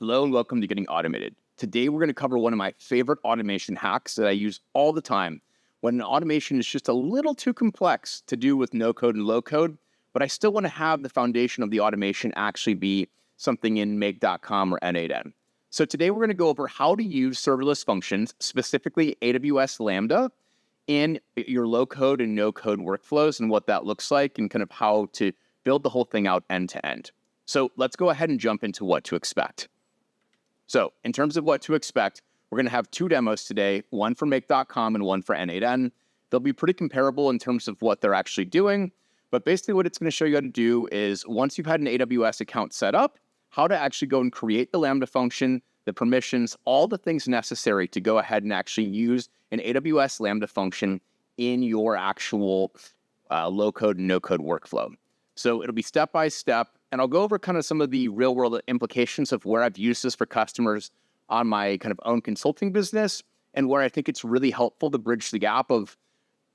Hello and welcome to Getting Automated. Today we're going to cover one of my favorite automation hacks that I use all the time when an automation is just a little too complex to do with no code and low code, but I still want to have the foundation of the automation actually be something in make.com or n8n. So today we're going to go over how to use serverless functions, specifically AWS Lambda, in your low code and no code workflows and what that looks like and kind of how to build the whole thing out end to end. So let's go ahead and jump into what to expect. So in terms of what to expect, we're going to have two demos today, one for make.com and one for n8n. They'll be pretty comparable in terms of what they're actually doing, but basically what it's going to show you how to do is once you've had an AWS account set up, how to actually go and create the Lambda function, the permissions, all the things necessary to go ahead and actually use an AWS Lambda function in your actual low code and no code workflow. So it'll be step by step, and I'll go over kind of some of the real world implications of where I've used this for customers on my kind of own consulting business and where I think it's really helpful to bridge the gap of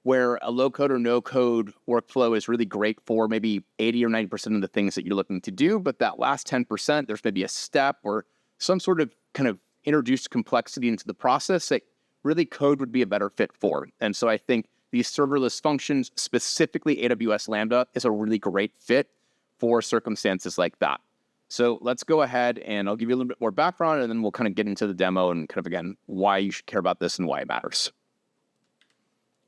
where a low code or no code workflow is really great for maybe 80 or 90% of the things that you're looking to do. But that last 10%, there's maybe a step or some sort of kind of introduced complexity into the process that really code would be a better fit for. And so I think these serverless functions, specifically AWS Lambda, is a really great fit for circumstances like that. So let's go ahead and I'll give you a little bit more background and then we'll kind of get into the demo and kind of, again, why you should care about this and why it matters.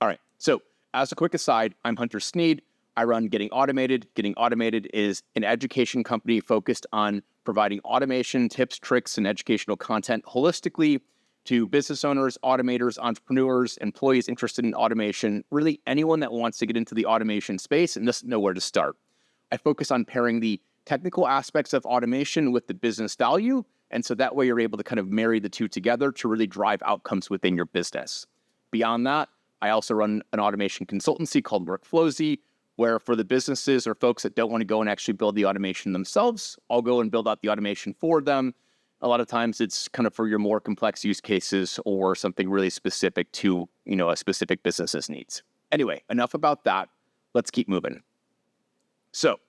All right, so as a quick aside, I'm Hunter Sneed. I run Getting Automated. Getting Automated is an education company focused on providing automation, tips, tricks, and educational content holistically to business owners, automators, entrepreneurs, employees interested in automation, really anyone that wants to get into the automation space and doesn't know where to start. I focus on pairing the technical aspects of automation with the business value, and so that way you're able to kind of marry the two together to really drive outcomes within your business. Beyond that, I also run an automation consultancy called Workflowsy, where for the businesses or folks that don't want to go and actually build the automation themselves, I'll go and build out the automation for them. A lot of times it's kind of for your more complex use cases or something really specific to, a specific business's needs. Anyway, enough about that. Let's keep moving. So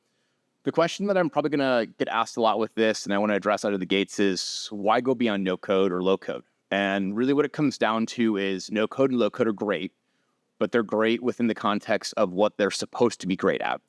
the question that I'm probably going to get asked a lot with this, and I want to address out of the gates, is why go beyond no code or low code? And really what it comes down to is no code and low code are great, but they're great within the context of what they're supposed to be great at.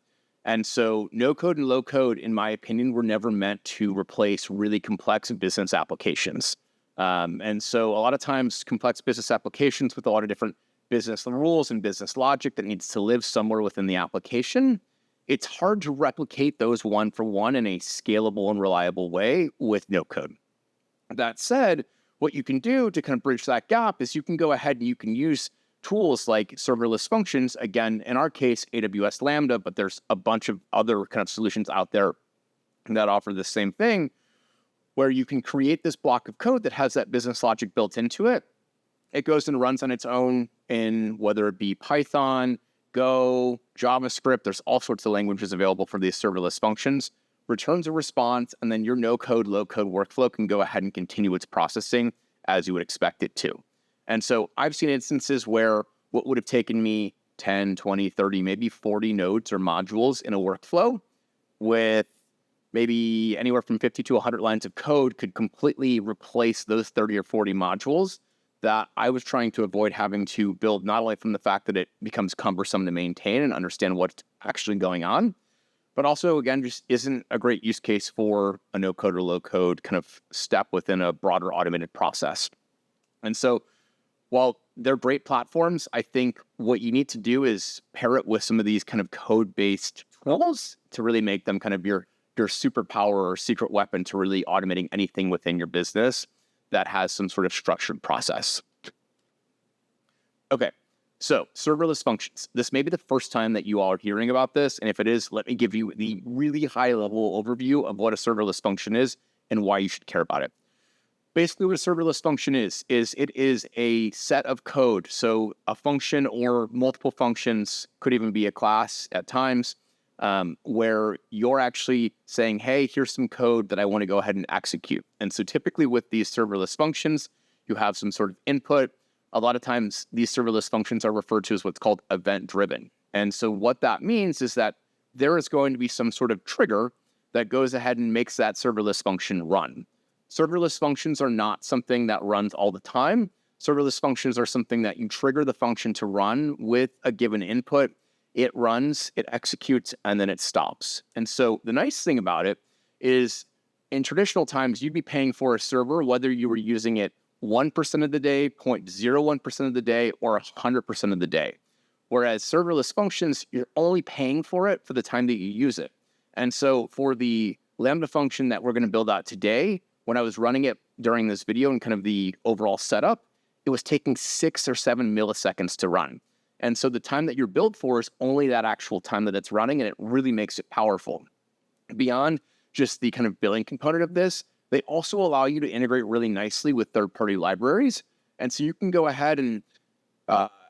And so no code and low code, in my opinion, were never meant to replace really complex business applications. And so a lot of times complex business applications with a lot of different business rules and business logic that needs to live somewhere within the application, it's hard to replicate those one for one in a scalable and reliable way with no code. That said, what you can do to kind of bridge that gap is you can go ahead and you can use tools like serverless functions, again, in our case, AWS Lambda, but there's a bunch of other kind of solutions out there that offer the same thing, where you can create this block of code that has that business logic built into it. It goes and runs on its own in whether it be Python, Go, JavaScript, there's all sorts of languages available for these serverless functions, returns a response, and then your no code, low code workflow can go ahead and continue its processing as you would expect it to. And so I've seen instances where what would have taken me 10, 20, 30, maybe 40 nodes or modules in a workflow with maybe anywhere from 50 to 100 lines of code could completely replace those 30 or 40 modules that I was trying to avoid having to build, not only from the fact that it becomes cumbersome to maintain and understand what's actually going on, but also, again, just isn't a great use case for a no code or low code kind of step within a broader automated process. And so while they're great platforms, I think what you need to do is pair it with some of these kind of code-based tools to really make them kind of your superpower or secret weapon to really automating anything within your business that has some sort of structured process. Okay, so serverless functions. This may be the first time that you all are hearing about this, and if it is, let me give you the really high-level overview of what a serverless function is and why you should care about it. Basically, what a serverless function is it is a set of code. So a function or multiple functions, could even be a class at times, where you're actually saying, hey, here's some code that I want to go ahead and execute. And so typically with these serverless functions, you have some sort of input. A lot of times these serverless functions are referred to as what's called event-driven. And so what that means is that there is going to be some sort of trigger that goes ahead and makes that serverless function run. Serverless functions are not something that runs all the time. Serverless functions are something that you trigger the function to run with a given input. It runs, it executes, and then it stops. And so the nice thing about it is in traditional times, you'd be paying for a server, whether you were using it 1% of the day, 0.01% of the day, or 100% of the day. Whereas serverless functions, you're only paying for it for the time that you use it. And so for the Lambda function that we're going to build out today, when I was running it during this video and kind of the overall setup, it was taking 6 or 7 milliseconds to run. And so the time that you're billed for is only that actual time that it's running, and it really makes it powerful. Beyond just the kind of billing component of this, they also allow you to integrate really nicely with third-party libraries. And so you can go ahead and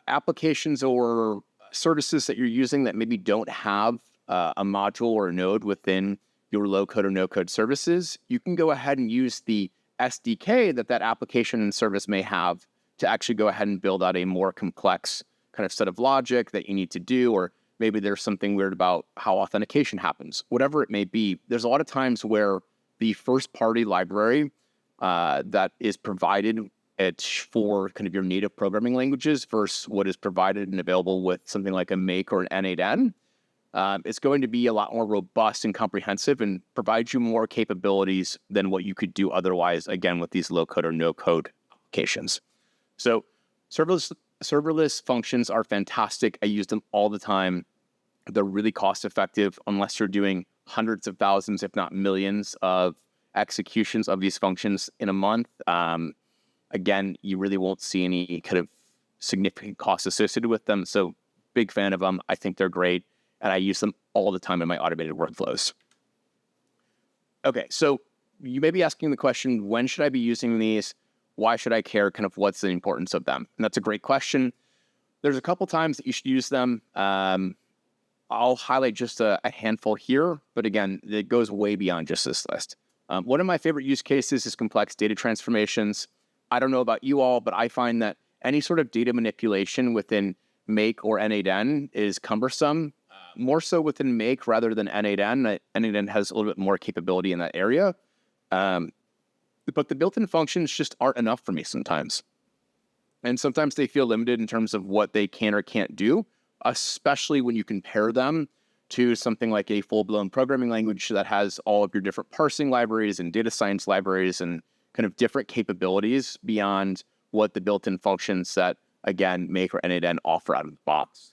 applications or services that you're using that maybe don't have a module or a node within your low-code or no-code services, you can go ahead and use the SDK that application and service may have to actually go ahead and build out a more complex kind of set of logic that you need to do, or maybe there's something weird about how authentication happens. Whatever it may be, there's a lot of times where the first-party library that is provided for kind of your native programming languages versus what is provided and available with something like a Make or an n8n, it's going to be a lot more robust and comprehensive and provide you more capabilities than what you could do otherwise, again, with these low-code or no-code applications. So serverless functions are fantastic. I use them all the time. They're really cost-effective unless you're doing hundreds of thousands, if not millions, of executions of these functions in a month. Again, you really won't see any kind of significant costs associated with them. So big fan of them. I think they're great. And I use them all the time in my automated workflows. Okay, so you may be asking the question, when should I be using these? Why should I care? Kind of what's the importance of them? And that's a great question. There's a couple times that you should use them. I'll highlight just a handful here, but again, it goes way beyond just this list. One of my favorite use cases is complex data transformations. I don't know about you all, but I find that any sort of data manipulation within Make or n8n is cumbersome. More so within Make rather than n8n. n8n has a little bit more capability in that area. But the built-in functions just aren't enough for me sometimes. And sometimes they feel limited in terms of what they can or can't do, especially when you compare them to something like a full-blown programming language that has all of your different parsing libraries and data science libraries and kind of different capabilities beyond what the built-in functions that, again, Make or n8n offer out of the box.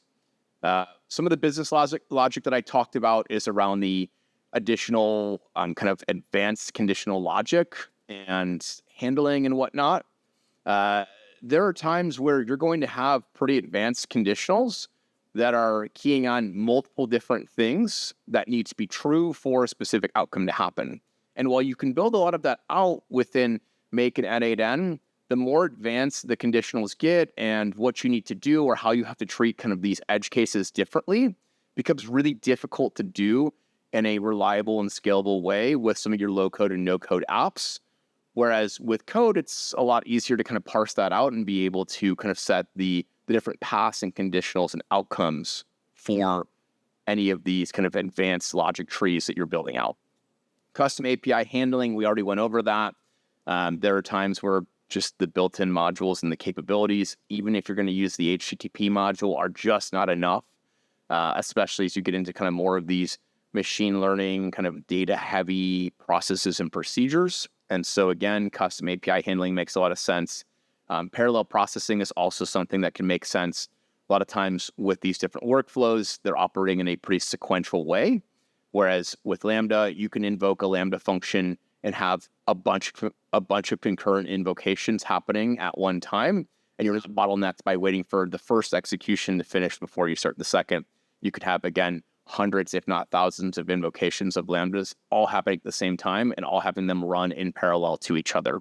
Some of the business logic that I talked about is around the additional kind of advanced conditional logic and handling and whatnot. There are times where you're going to have pretty advanced conditionals that are keying on multiple different things that need to be true for a specific outcome to happen. And while you can build a lot of that out within Make and n8n, the more advanced the conditionals get and what you need to do or how you have to treat kind of these edge cases differently becomes really difficult to do in a reliable and scalable way with some of your low-code and no-code apps. Whereas with code, it's a lot easier to kind of parse that out and be able to kind of set the different paths and conditionals and outcomes for any of these kind of advanced logic trees that you're building out. Custom API handling, we already went over that. There are times where just the built-in modules and the capabilities, even if you're going to use the HTTP module, are just not enough, especially as you get into kind of more of these machine learning, kind of data-heavy processes and procedures. And so again, custom API handling makes a lot of sense. Parallel processing is also something that can make sense. A lot of times with these different workflows, they're operating in a pretty sequential way. Whereas with Lambda, you can invoke a Lambda function and have a bunch of concurrent invocations happening at one time. And you're just bottlenecked by waiting for the first execution to finish before you start the second. You could have, again, hundreds, if not thousands of invocations of Lambdas all happening at the same time and all having them run in parallel to each other.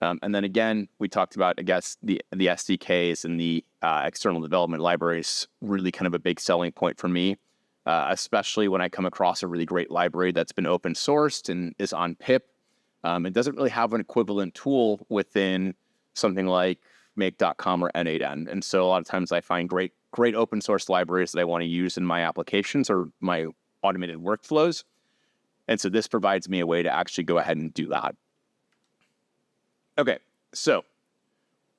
And then again, we talked about, I guess, the SDKs and the external development libraries, really kind of a big selling point for me, especially when I come across a really great library that's been open sourced and is on pip. It doesn't really have an equivalent tool within something like make.com or n8n. And so a lot of times I find great open source libraries that I want to use in my applications or my automated workflows. And so this provides me a way to actually go ahead and do that. Okay, so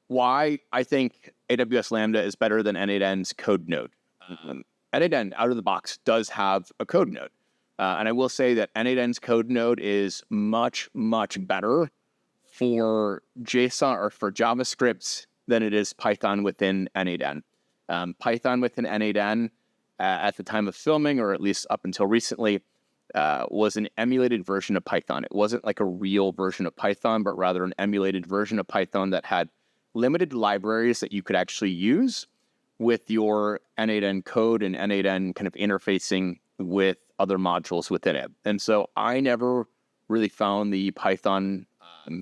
why I think AWS Lambda is better than n8n's code node. N8n out of the box does have a code node. And I will say that n8n's code node is much, much better for JSON or for JavaScript than it is Python within n8n. Python within n8n at the time of filming, or at least up until recently, was an emulated version of Python. It wasn't like a real version of Python, but rather an emulated version of Python that had limited libraries that you could actually use with your n8n code and n8n kind of interfacing with other modules within it. And so I never really found the Python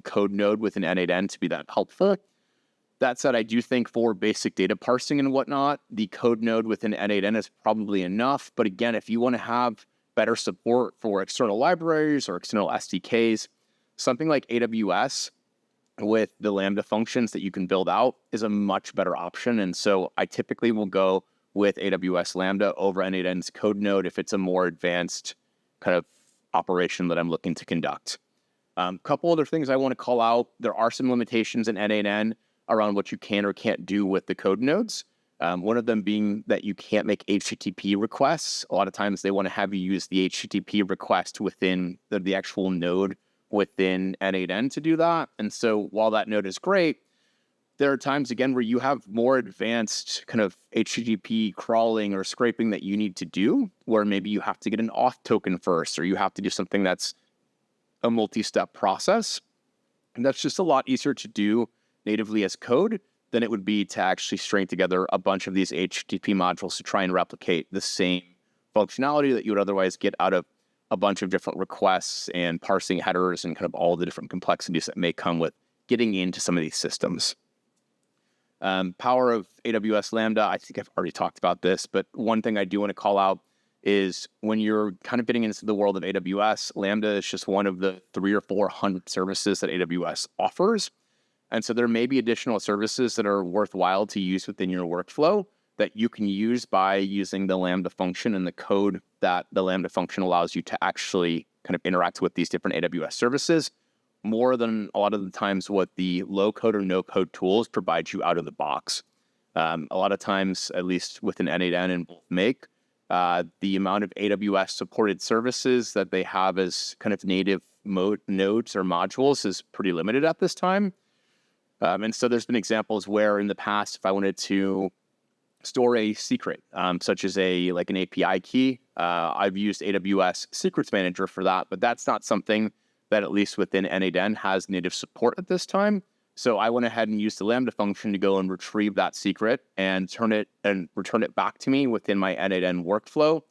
code node within n8n to be that helpful. That said, I do think for basic data parsing and whatnot, the code node within n8n is probably enough. But again, if you want to have better support for external libraries or external SDKs, something like AWS with the Lambda functions that you can build out is a much better option. And so I typically will go with AWS Lambda over n8n's code node if it's a more advanced kind of operation that I'm looking to conduct. Couple other things I want to call out. There are some limitations in n8n around what you can or can't do with the code nodes. One of them being that you can't make HTTP requests. A lot of times they want to have you use the HTTP request within the actual node within n8n to do that. And so while that node is great, there are times, again, where you have more advanced kind of HTTP crawling or scraping that you need to do, where maybe you have to get an auth token first, or you have to do something that's a multi-step process. And that's just a lot easier to do natively as code than it would be to actually string together a bunch of these HTTP modules to try and replicate the same functionality that you would otherwise get out of a bunch of different requests and parsing headers and kind of all the different complexities that may come with getting into some of these systems. Power of AWS Lambda, I think I've already talked about this, but one thing I do want to call out is when you're kind of getting into the world of AWS, Lambda is just one of the 300 or 400 services that AWS offers. And so there may be additional services that are worthwhile to use within your workflow that you can use by using the Lambda function and the code that the Lambda function allows you to actually kind of interact with these different AWS services more than a lot of the times what the low code or no code tools provide you out of the box. A lot of times, at least within n8n and Make, the amount of AWS supported services that they have as kind of native nodes or modules is pretty limited at this time. And so there's been examples where in the past, if I wanted to store a secret, such as an API key, I've used AWS Secrets Manager for that, but that's not something that at least within n8n has native support at this time. So I went ahead and used the Lambda function to go and retrieve that secret and return it back to me within my n8n workflow.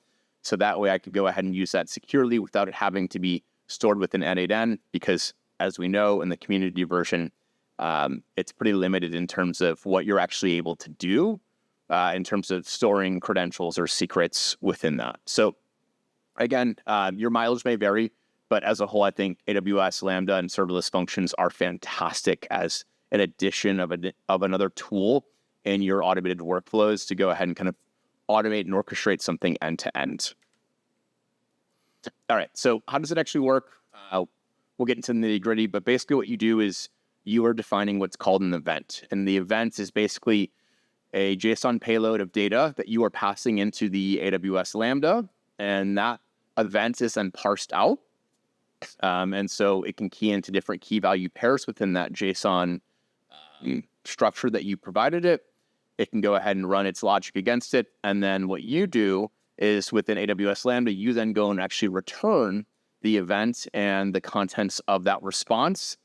So that way I could go ahead and use that securely without it having to be stored within n8n, because as we know in the community version, it's pretty limited in terms of what you're actually able to do in terms of storing credentials or secrets within that. So again, your mileage may vary, but as a whole, I think AWS Lambda and serverless functions are fantastic as an addition of another tool in your automated workflows to go ahead and kind of automate and orchestrate something end to end. All right, so how does it actually work? We'll get into the nitty gritty, but basically what you do is you are defining what's called an event. And the event is basically a JSON payload of data that you are passing into the AWS Lambda, and that event is then parsed out. And so it can key into different key value pairs within that JSON structure that you provided it. It can go ahead and run its logic against it. And then what you do is within AWS Lambda, you then go and actually return the event and the contents of that response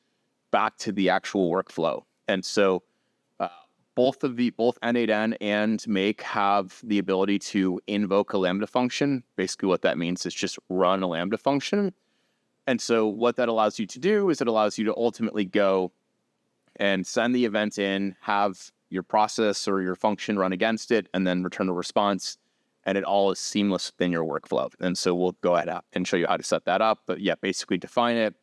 back to the actual workflow. And so both n8n and Make have the ability to invoke a Lambda function. Basically what that means is just run a Lambda function. And so what that allows you to do is it allows you to ultimately go and send the event in, have your process or your function run against it, and then return a response. And it all is seamless within your workflow. And so we'll go ahead and show you how to set that up. But yeah, basically define it,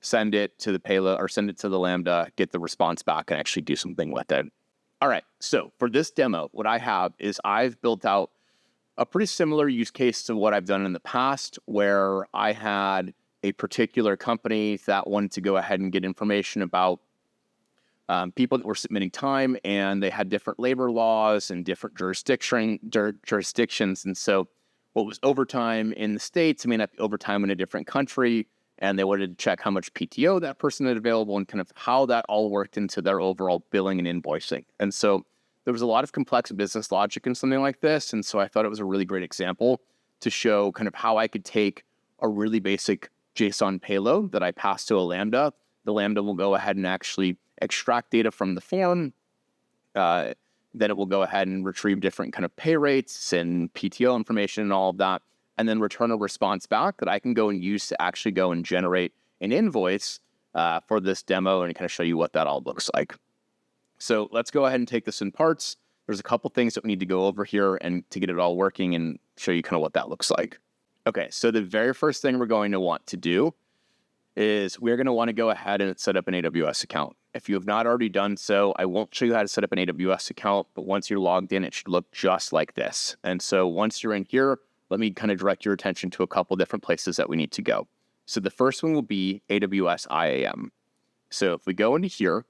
send it to the payload or send it to the Lambda, get the response back, and actually do something with it. All right, so for this demo, what I have is I've built out a pretty similar use case to what I've done in the past, where I had a particular company that wanted to go ahead and get information about people that were submitting time, and they had different labor laws and different jurisdictions. And so what was overtime in the States may not be overtime in a different country, and they wanted to check how much PTO that person had available and kind of how that all worked into their overall billing and invoicing. And so there was a lot of complex business logic in something like this. And so I thought it was a really great example to show kind of how I could take a really basic JSON payload that I pass to a Lambda. The Lambda will go ahead and actually extract data from the form. Then it will go ahead and retrieve different kind of pay rates and PTO information and all of that, and then return a response back that I can go and use to actually go and generate an invoice for this demo and kind of show you what that all looks like. So let's go ahead and take this in parts. There's a couple things that we need to go over here and to get it all working and show you kind of what that looks like. Okay, so the very first thing we're going to want to do is we're going to want to go ahead and set up an AWS account. If you have not already done so, I won't show you how to set up an AWS account, but once you're logged in, it should look just like this. And so once you're in here, let me kind of direct your attention to a couple different places that we need to go. So the first one will be AWS IAM. So if we go into here,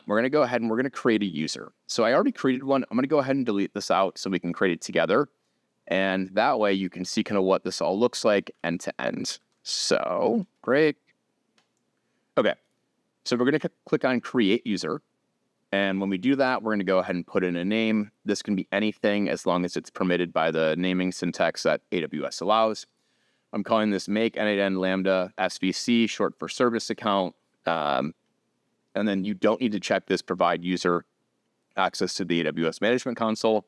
we're going to go ahead and we're going to create a user. So I already created one. I'm going to go ahead and delete this out so we can create it together. And that way you can see kind of what this all looks like end to end. So great. Okay. So we're going to click on create user. And when we do that, we're going to go ahead and put in a name. This can be anything as long as it's permitted by the naming syntax that AWS allows. I'm calling this make n8n Lambda SVC, short for service account. And then you don't need to check this provide user access to the AWS Management Console.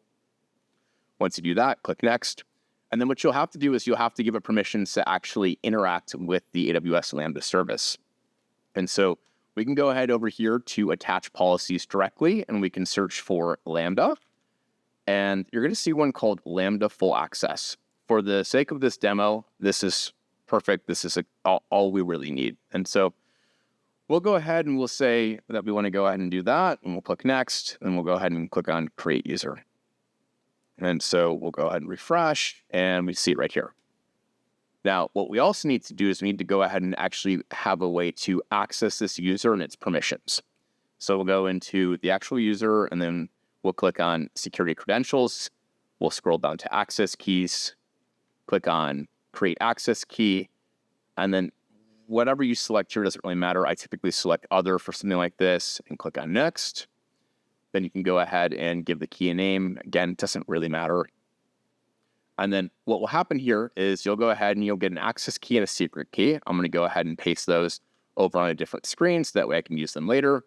Once you do that, click next. And then what you'll have to do is you'll have to give it permissions to actually interact with the AWS Lambda service. And so we can go ahead over here to attach policies directly, and we can search for Lambda. And you're going to see one called Lambda Full Access. For the sake of this demo, this is perfect. This is all we really need. And so we'll go ahead and we'll say that we want to go ahead and do that, and we'll click next, and we'll go ahead and click on create user. And so we'll go ahead and refresh, and we see it right here. Now, what we also need to do is we need to go ahead and actually have a way to access this user and its permissions. So we'll go into the actual user, and then we'll click on security credentials. We'll scroll down to access keys, click on create access key, and then whatever you select here doesn't really matter. I typically select other for something like this and click on next. Then you can go ahead and give the key a name. Again, it doesn't really matter. And then what will happen here is you'll go ahead and you'll get an access key and a secret key. I'm going to go ahead and paste those over on a different screen so that way I can use them later.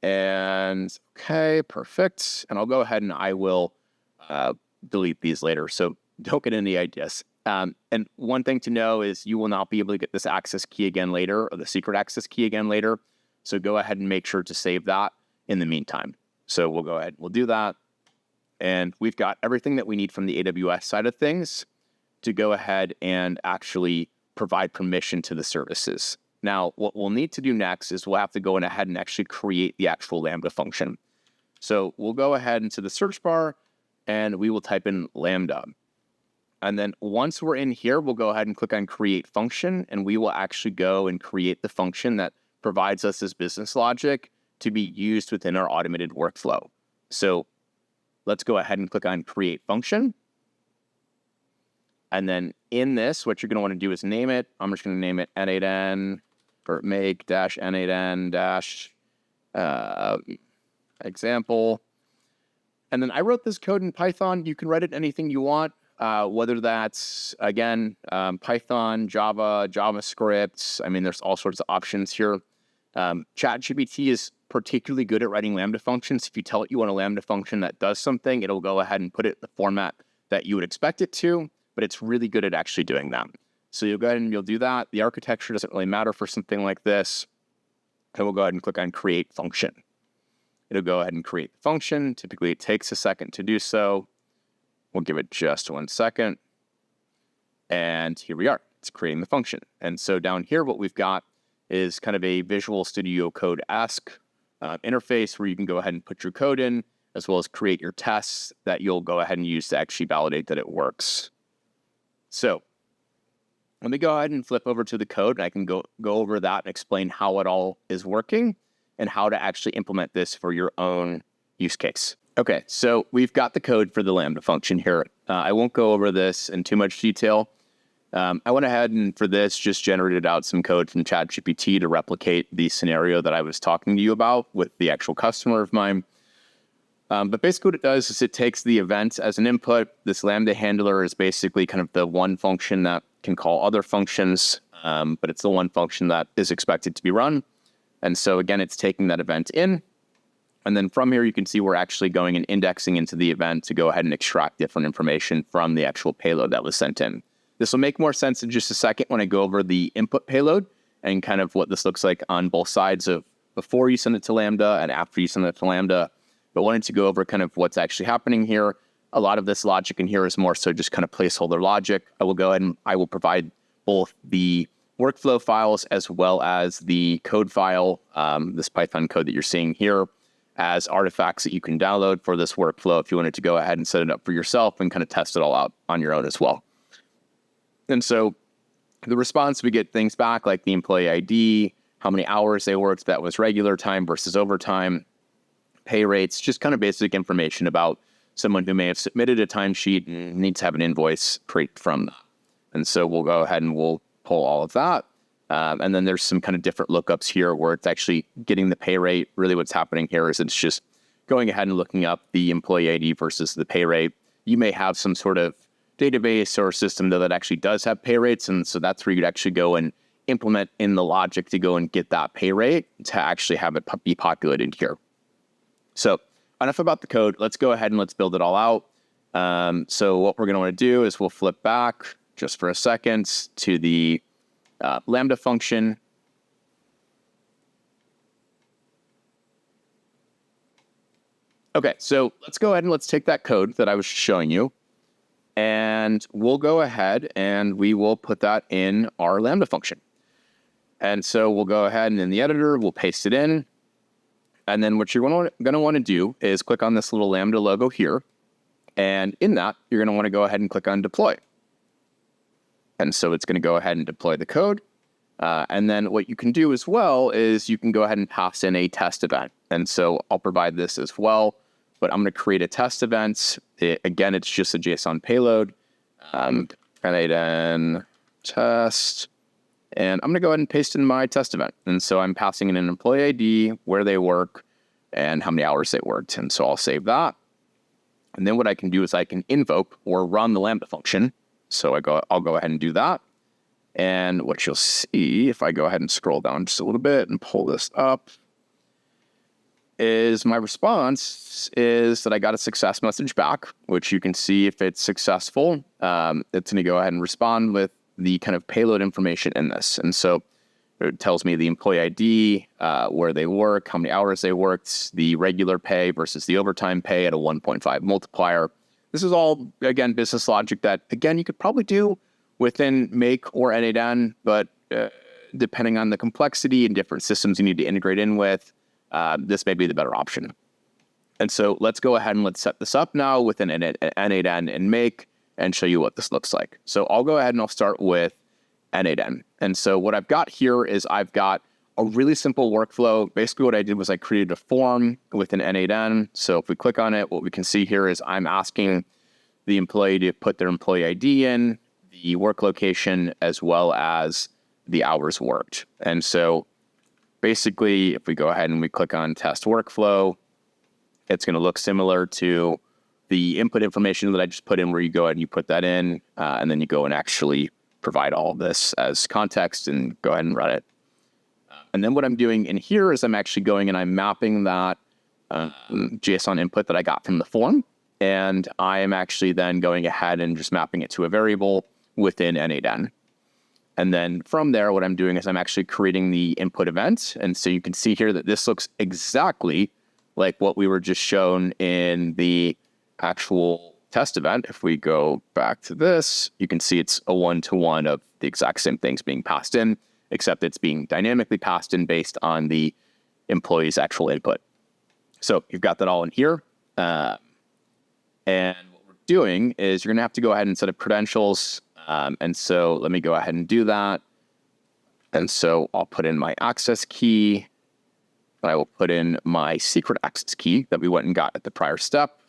And okay, perfect. And I'll go ahead and I will delete these later. So don't get any ideas. And one thing to know is you will not be able to get this access key again later, or the secret access key again later. So go ahead and make sure to save that in the meantime. So we'll go ahead, we'll do that. And we've got everything that we need from the AWS side of things to go ahead and actually provide permission to the services. Now, what we'll need to do next is we'll have to go ahead and actually create the actual Lambda function. So we'll go ahead into the search bar and we will type in Lambda. And then once we're in here, we'll go ahead and click on create function, and we will actually go and create the function that provides us this business logic to be used within our automated workflow. So let's go ahead and click on create function. And then in this, what you're going to want to do is name it. I'm just going to name it n8n or make-n8n- example. And then I wrote this code in Python. You can write it anything you want, whether that's, again, Python, Java, JavaScript. I mean, there's all sorts of options here. ChatGPT is particularly good at writing Lambda functions. If you tell it you want a Lambda function that does something, it'll go ahead and put it in the format that you would expect it to, but it's really good at actually doing that. So you'll go ahead and you'll do that. The architecture doesn't really matter for something like this. And we'll go ahead and click on create function. It'll go ahead and create the function. Typically, it takes a second to do so. We'll give it just 1 second. And here we are. It's creating the function. And so down here, what we've got is kind of a Visual Studio Code-esque interface where you can go ahead and put your code in, as well as create your tests that you'll go ahead and use to actually validate that it works. So Let me go ahead and flip over to the code, and I can go over that and explain how it all is working and how to actually implement this for your own use case. Okay, so we've got the code for the Lambda function here. I won't go over this in too much detail. I went ahead and for this just generated out some code from ChatGPT to replicate the scenario that I was talking to you about with the actual customer of mine. But basically what it does is it takes the event as an input. This Lambda handler is basically kind of the one function that can call other functions, but it's the one function that is expected to be run. And so again, it's taking that event in. And then from here, you can see we're actually going and indexing into the event to go ahead and extract different information from the actual payload that was sent in. This will make more sense in just a second when I go over the input payload and kind of what this looks like on both sides of before you send it to Lambda and after you send it to Lambda. But wanted to go over kind of what's actually happening here. A lot of this logic in here is more so just kind of placeholder logic. I will go ahead and I will provide both the workflow files as well as the code file, this Python code that you're seeing here, as artifacts that you can download for this workflow if you wanted to go ahead and set it up for yourself and kind of test it all out on your own as well. And so the response, we get things back like the employee ID, how many hours they worked, that was regular time versus overtime, pay rates, just kind of basic information about someone who may have submitted a timesheet and needs to have an invoice create from that. And so we'll go ahead and we'll pull all of that. And then there's some kind of different lookups here where it's actually getting the pay rate. Really what's happening here is it's just going ahead and looking up the employee ID versus the pay rate. You may have some sort of database or system that actually does have pay rates. And so that's where you'd actually go and implement in the logic to go and get that pay rate to actually have it be populated here. So enough about the code. Let's go ahead and let's build it all out. So what we're going to want to do is we'll flip back just for a second to the Lambda function. Okay, so let's go ahead and let's take that code that I was showing you, and we'll go ahead and we will put that in our Lambda function. And so we'll go ahead and in the editor, we'll paste it in. And then what you're going to want to do is click on this little Lambda logo here. And in that, you're going to want to go ahead and click on deploy. And so it's going to go ahead and deploy the code. And then what you can do as well is you can go ahead and pass in a test event. And so I'll provide this as well, but I'm going to create a test event. Again, it's just a JSON payload, n8n test. And I'm going to go ahead and paste in my test event. And so I'm passing in an employee ID, where they work, and how many hours they worked. And so I'll save that. And then what I can do is I can invoke or run the Lambda function. So I'll go ahead and do that. And what you'll see, if I go ahead and scroll down just a little bit and pull this up, is my response is that I got a success message back, which you can see if it's successful. It's going to go ahead and respond with the kind of payload information in this. And so it tells me the employee ID, where they work, how many hours they worked, the regular pay versus the overtime pay at a 1.5 multiplier. This is all, again, business logic that, again, you could probably do within Make or n8n, but depending on the complexity and different systems you need to integrate in with, this may be the better option. And so let's go ahead and let's set this up now within n8n and Make and show you what this looks like. So I'll go ahead and I'll start with n8n. And so what I've got here is I've got a really simple workflow. Basically what I did was I created a form within n8n. So if we click on it, what we can see here is I'm asking the employee to put their employee ID in, the work location, as well as the hours worked. And so basically, if we go ahead and we click on test workflow, it's going to look similar to the input information that I just put in, where you go ahead and you put that in, and then you go and actually provide all of this as context and go ahead and run it. And then what I'm doing in here is I'm actually going and I'm mapping that JSON input that I got from the form. And I am actually then going ahead and just mapping it to a variable within n8n. And then from there, what I'm doing is I'm actually creating the input event. And so you can see here that this looks exactly like what we were just shown in the actual test event. If we go back to this, you can see it's a one-to-one of the exact same things being passed in, except it's being dynamically passed in based on the employee's actual input. So you've got that all in here. And what we're doing is you're going to have to go ahead and set up credentials. And so let me go ahead and do that. And so I'll put in my access key. I will put in my secret access key that we went and got at the prior step.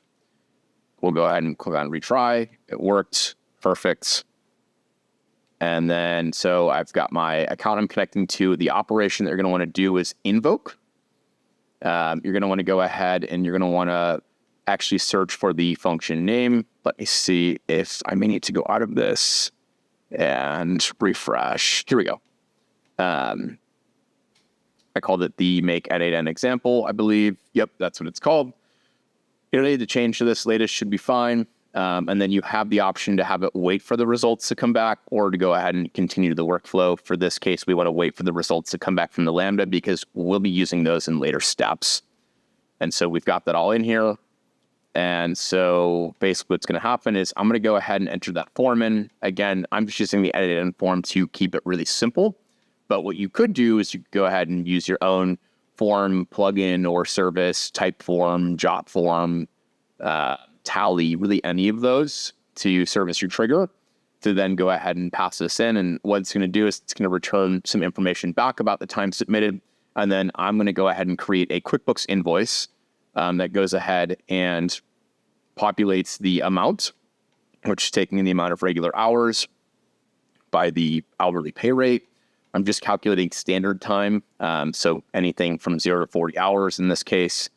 We'll go ahead and click on retry. It worked. Perfect. And then, so I've got my account I'm connecting to. The operation that you're going to want to do is invoke. You're going to want to go ahead and you're going to want to actually search for the function name. Let me see if I may need to go out of this and refresh. Here we go. I called it the make n8n example, I believe. Yep, that's what it's called. You don't need to change to this. Latest should be fine. And then you have the option to have it wait for the results to come back or to go ahead and continue the workflow. For this case, we want to wait for the results to come back from the Lambda because we'll be using those in later steps. And so we've got that all in here. And so basically what's going to happen is I'm going to go ahead and enter that form in. Again, I'm just using the n8n form to keep it really simple. But what you could do is you could go ahead and use your own form plugin or service, type form, jot form, tally, really any of those to serve as your trigger to then go ahead and pass this in. And what it's going to do is it's going to return some information back about the time submitted. And then I'm going to go ahead and create a QuickBooks invoice that goes ahead and populates the amount, which is taking the amount of regular hours by the hourly pay rate. I'm just calculating standard time. So anything from 0 to 40 hours in this case.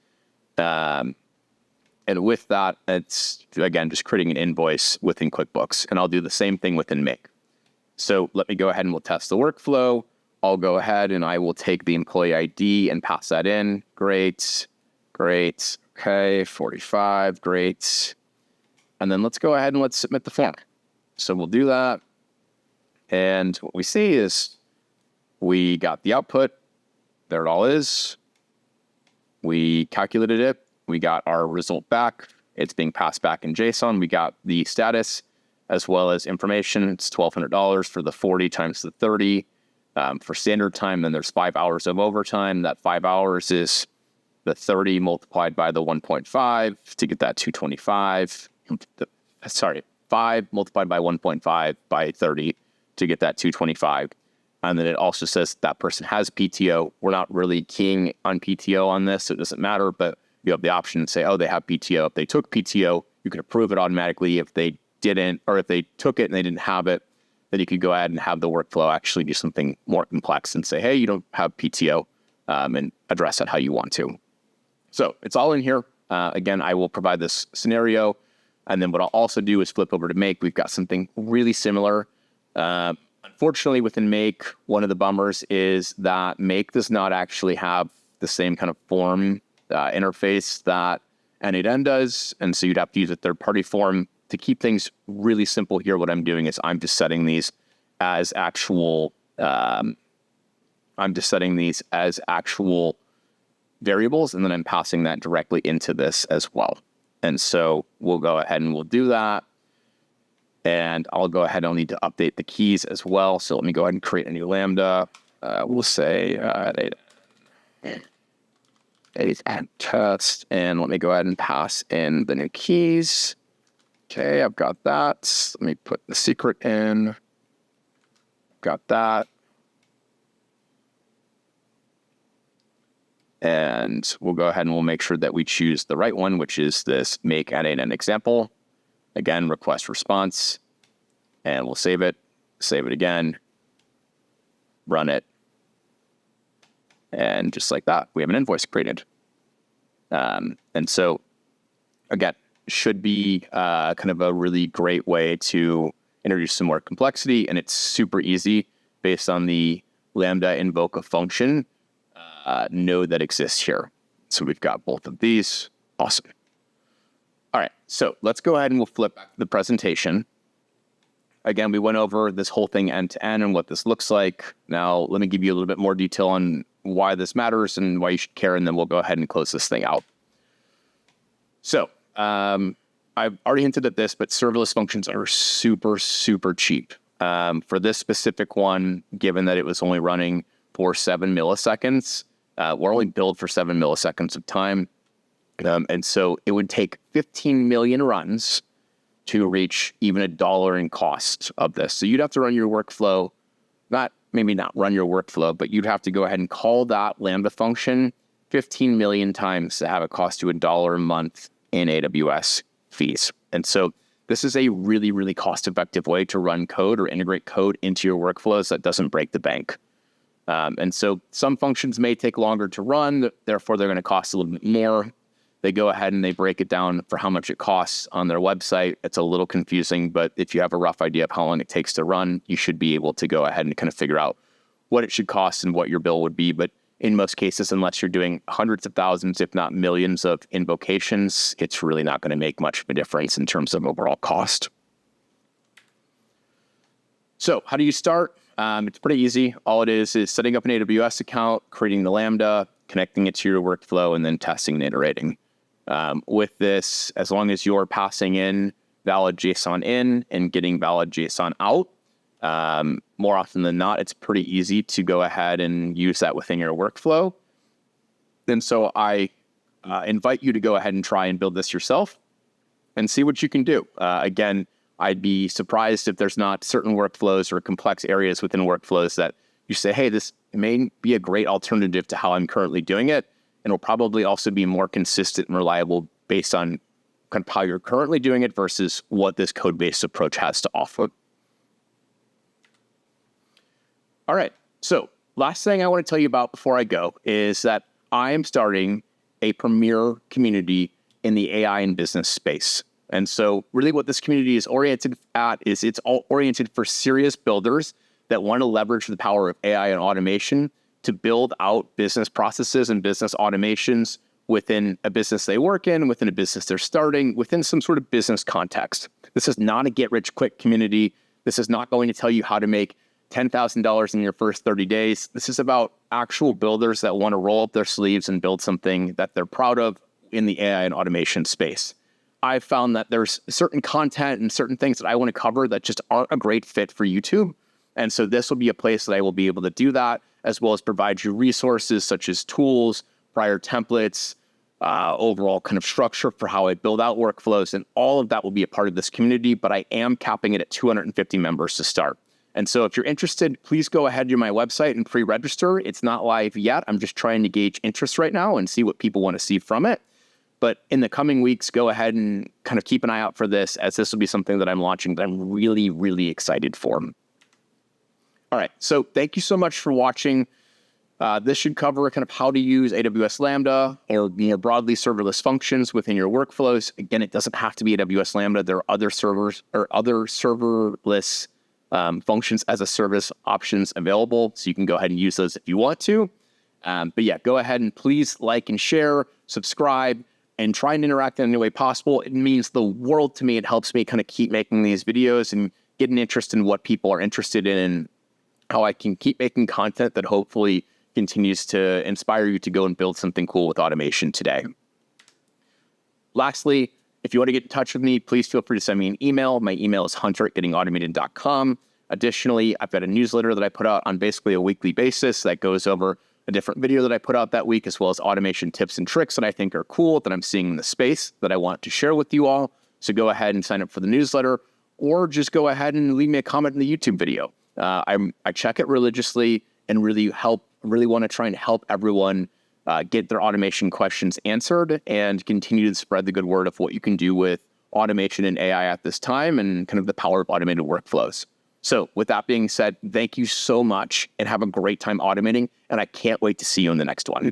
And with that, it's, again, just creating an invoice within QuickBooks. And I'll do the same thing within Make. So let me go ahead and we'll test the workflow. I'll go ahead and I will take the employee ID and pass that in. Great. Great. Okay, 45. Great. And then let's go ahead and let's submit the form. So we'll do that. And what we see is we got the output. There it all is. We calculated it. We got our result back. It's being passed back in JSON. We got the status as well as information. It's $1,200 for the 40 times the 30 for standard time. Then there's 5 hours of overtime. That 5 hours is the 30 multiplied by the 1.5 to get that 225. Sorry, 5 multiplied by 1.5 by 30 to get that 225. And then it also says that person has PTO. We're not really keying on PTO on this, so it doesn't matter, but you have the option to say, oh, they have PTO. If they took PTO, you can approve it automatically. If they didn't, or if they took it and they didn't have it, then you could go ahead and have the workflow actually do something more complex and say, hey, you don't have PTO, and address it how you want to. So it's all in here. Again, I will provide this scenario. And then what I'll also do is flip over to Make. We've got something really similar. Unfortunately, within Make, one of the bummers is that Make does not actually have the same kind of form interface that n8n does. And so you'd have to use a third-party form. To keep things really simple here, what I'm doing is I'm just setting these as actual variables, and then I'm passing that directly into this as well. And so we'll go ahead and we'll do that. And I'll go ahead, I'll need to update the keys as well. So let me go ahead and create a new Lambda. We'll say n8n test, and let me go ahead and pass in the new keys. Okay, I've got that. Let me put the secret in. Got that. And we'll go ahead and we'll make sure that we choose the right one, which is this make n8n example. Again, request response. And we'll save it again, run it. And just like that, we have an invoice created. And so, again, should be kind of a really great way to introduce some more complexity. And it's super easy based on the Lambda invoke a function node that exists here. So we've got both of these. Awesome. All right, so let's go ahead and we'll flip back to the presentation. Again, we went over this whole thing end to end and what this looks like. Now, let me give you a little bit more detail on why this matters and why you should care, and then we'll go ahead and close this thing out. So I've already hinted at this, but serverless functions are super, super cheap. For this specific one, given that it was only running for 7 milliseconds, we're only billed for 7 milliseconds of time. And so it would take 15 million runs to reach even $1 in cost of this. So you'd have to run your workflow, maybe not run your workflow, but you'd have to go ahead and call that Lambda function 15 million times to have it cost you $1 a month in AWS fees. And so this is a really, really cost-effective way to run code or integrate code into your workflows that doesn't break the bank. And so some functions may take longer to run, therefore they're going to cost a little bit more. They go ahead and they break it down for how much it costs on their website. It's a little confusing, but if you have a rough idea of how long it takes to run, you should be able to go ahead and kind of figure out what it should cost and what your bill would be. But in most cases, unless you're doing hundreds of thousands, if not millions of invocations, it's really not going to make much of a difference in terms of overall cost. So how do you start? It's pretty easy. All it is setting up an AWS account, creating the Lambda, connecting it to your workflow, and then testing and iterating. With this, as long as you're passing in valid JSON in and getting valid JSON out, more often than not, it's pretty easy to go ahead and use that within your workflow. And so I invite you to go ahead and try and build this yourself and see what you can do. Again, I'd be surprised if there's not certain workflows or complex areas within workflows that you say, hey, this may be a great alternative to how I'm currently doing it, and will probably also be more consistent and reliable based on kind of how you're currently doing it versus what this code-based approach has to offer. All right, so last thing I want to tell you about before I go is that I am starting a premier community in the AI and business space. And so really what this community is oriented at is it's all oriented for serious builders that want to leverage the power of AI and automation to build out business processes and business automations within a business they work in, within a business they're starting, within some sort of business context. This is not a get-rich-quick community. This is not going to tell you how to make $10,000 in your first 30 days. This is about actual builders that want to roll up their sleeves and build something that they're proud of in the AI and automation space. I've found that there's certain content and certain things that I want to cover that just aren't a great fit for YouTube. And so this will be a place that I will be able to do that, as well as provide you resources such as tools, prior templates, overall kind of structure for how I build out workflows. And all of that will be a part of this community, but I am capping it at 250 members to start. And so if you're interested, please go ahead to my website and pre-register. It's not live yet. I'm just trying to gauge interest right now and see what people want to see from it. But in the coming weeks, go ahead and kind of keep an eye out for this, as this will be something that I'm launching that I'm really, really excited for. All right, so thank you so much for watching. This should cover kind of how to use AWS Lambda or more broadly serverless functions within your workflows. Again, it doesn't have to be AWS Lambda. There are other servers or other serverless functions as a service options available, so you can go ahead and use those if you want to. But yeah, go ahead and please like and share, subscribe, and try and interact in any way possible. It means the world to me. It helps me kind of keep making these videos and get an interest in what people are interested in and how I can keep making content that hopefully continues to inspire you to go and build something cool with automation today. Lastly, if you want to get in touch with me, please feel free to send me an email. My email is hunter@gettingautomated.com. Additionally, I've got a newsletter that I put out on basically a weekly basis that goes over a different video that I put out that week, as well as automation tips and tricks that I think are cool that I'm seeing in the space that I want to share with you all. So go ahead and sign up for the newsletter, or just go ahead and leave me a comment in the YouTube video. I check it religiously and really want to try and help everyone get their automation questions answered and continue to spread the good word of what you can do with automation and AI at this time and kind of the power of automated workflows. So with that being said, thank you so much and have a great time automating. And I can't wait to see you in the next one.